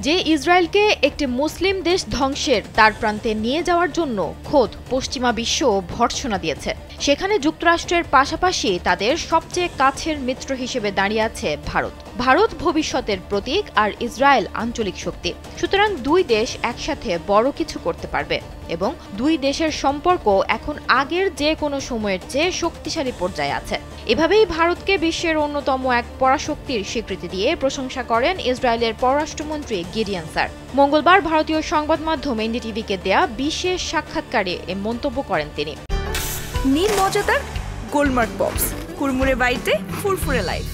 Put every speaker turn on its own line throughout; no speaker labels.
যে ইসরায়েলকে একটি মুসলিম দেশ ধ্বংসের দ্বার প্রান্তে নিয়ে যাওয়ার জন্য খোদ পশ্চিমা বিশ্ব ভর্ৎসনা দিয়েছে, সেখানে যুক্তরাষ্ট্রের পাশাপাশি তাদের সবচেয়ে কাছের মিত্র হিসেবে দাঁড়িয়ে আছে ভারত। ভারত ভবিষ্যতের প্রতীক আর ইসরায়েল আঞ্চলিক শক্তি। সুতরাং দুই দেশ একসাথে বড় কিছু করতে পারবে এবং দুই দেশের সম্পর্ক এখন আগের যে কোনো সময়ের চেয়ে শক্তিশালী পর্যায়ে আছে। এভাবেই ভারতকে বিশ্বের অন্যতম এক পরাশক্তির স্বীকৃতি দিয়ে প্রশংসা করেন ইসরায়েলের পররাষ্ট্রমন্ত্রী গিডিয়ন স্যার। মঙ্গলবার ভারতীয় সংবাদ মাধ্যম এনডিটিভিকে দেয়া বিশেষ সাক্ষাৎকারে এ মন্তব্য করেন তিনি।
নীল মজাদার গোলমার্ক বক্স, কুরমুরে বাইটে ফুরফুরে লাইফ।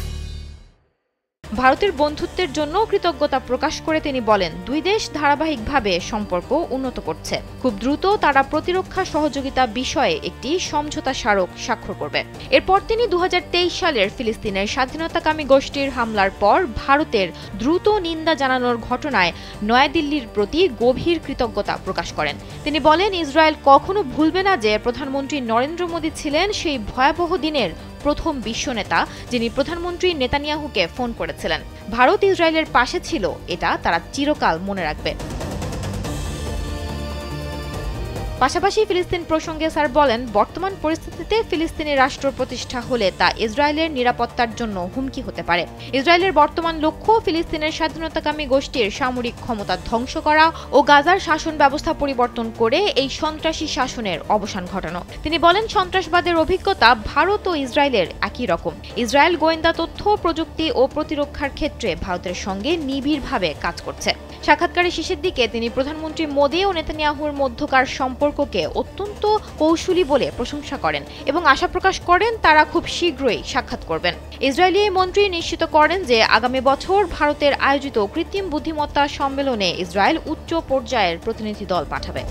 ভারতের বন্ধুত্বের জন্য কৃতজ্ঞতা প্রকাশ করে তিনি বলেন, দুই দেশ ধারাবাহিকভাবে সম্পর্ক উন্নত করছে। খুব দ্রুত তারা প্রতিরক্ষা সহযোগিতা বিষয়ে একটি সমঝোতা স্মারক স্বাক্ষর করবে। এরপর তিনি 2023 সালের ফিলিস্তিনের স্বাধীনতাকামী গোষ্ঠীর হামলার পর ভারতের দ্রুত নিন্দা জানানোর ঘটনায় নয়াদিল্লির প্রতি গভীর কৃতজ্ঞতা প্রকাশ করেন। তিনি বলেন, ইসরায়েল কখনো ভুলবে না যে প্রধানমন্ত্রী নরেন্দ্র মোদী ছিলেন সেই ভয়াবহ দিনের প্রথম বিশ্ব নেতা যিনি প্রধানমন্ত্রী নেতানিয়াহুকে ফোন করেছিলেন। ভারত ইসরায়েলের পাশে ছিল, এটা তারা চিরকাল মনে রাখবে। পাশাপাশি ফিলিস্তিন প্রসঙ্গে স্যার বলেন, বর্তমান পরিস্থিতিতে ফিলিস্তিনি রাষ্ট্র প্রতিষ্ঠা হলে তা ইসরায়েলের নিরাপত্তার জন্য হুমকি হতে পারে। ইসরায়েলের বর্তমান লক্ষ্য ফিলিস্তিনের স্বাধীনতাকামী গোষ্ঠীর সামরিক ক্ষমতা ধ্বংস করা ও গাজার শাসন ব্যবস্থা পরিবর্তন করে এই সন্ত্রাসী শাসনের অবসান ঘটানো। তিনি বলেন, সন্ত্রাসবাদের অভিজ্ঞতা ভারত ও ইসরায়েলের একই রকম। ইসরায়েল গোয়েন্দা তথ্য, প্রযুক্তি ও প্রতিরক্ষার ক্ষেত্রে ভারতের সঙ্গে নিবিড়ভাবে কাজ করছে। সাক্ষাৎকারের শেষের দিকে তিনি প্রধানমন্ত্রী মোদী ও নেতানিয়াহুর মধ্যকার সম্পর্ককে অত্যন্ত কৌশলী বলে প্রশংসা করেন এবং আশা প্রকাশ করেন তারা খুব শীঘ্রই সাক্ষাৎ করবেন। ইসরায়েলি মন্ত্রী নিশ্চিত করেন যে আগামী বছর ভারতের আয়োজিত কৃত্রিম বুদ্ধিমত্তা সম্মেলনে ইসরায়েল উচ্চ পর্যায়ের প্রতিনিধি দল পাঠাবে।